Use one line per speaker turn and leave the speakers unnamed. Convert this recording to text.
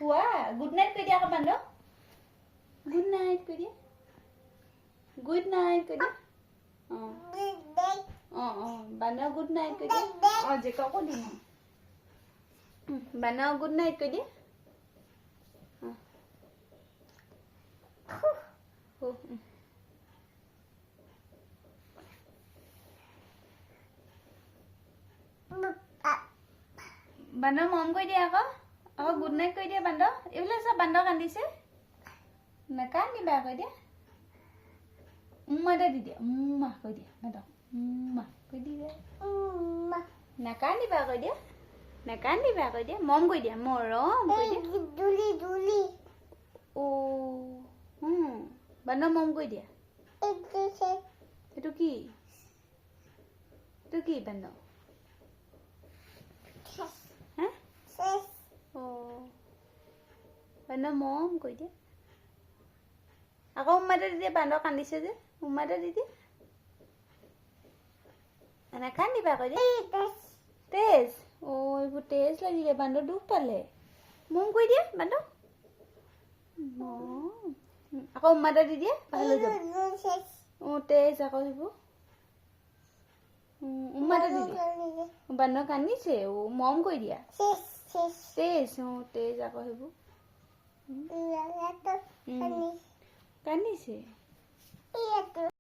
শুৱা good night কৈ দিয়া আকৌ বান্ধ গুড নাইট কৈ দিয়া গুড নাইট কৈ দিয়া বান্ধ গুড নাইট কৈ দিয়া জেককো দিম বান্ধ গুড নাইট কৈ দিয়া বান্ধ মম কৈ দিয়া আকৌ গুড নাইট কৈ দিয়া বান্ধ এইফালে চব বান্ধ কান্দিছে নাকান্দিবা কৈ দিয়া এটা দি দিয়া কৈ দিয়া বান্ধ কৈ দিয়া নাকান্দিবা কৈ দিয়া নাকান্দিবা কৈ দিয়া মম কৈ দিয়া মৰম কৈ দিয়া বান্ধ মম কৈ দিয়া এইটো কি বান্ধ বান্ধ মম কৈ দিয়া আকৌ এটা দি দিয়া বান্ধ কান্দিছে যে এটা দি দিয়া নাকান্দিবা কৈ দিয়া তেজ এইবোৰ তেজ লাগিলে বান্ধ দুখ পালে মম কৈ দিয়া বান্ধ আকৌ এটা দি দিয়া ভাল হৈ যাব তেজ আকৌ সেইবোৰ এটা দি দিয়া বান্ধ কান্দিছে মম কৈ দিয়া তেজ তেজ আকৌ সেইবোৰ কান্দিছে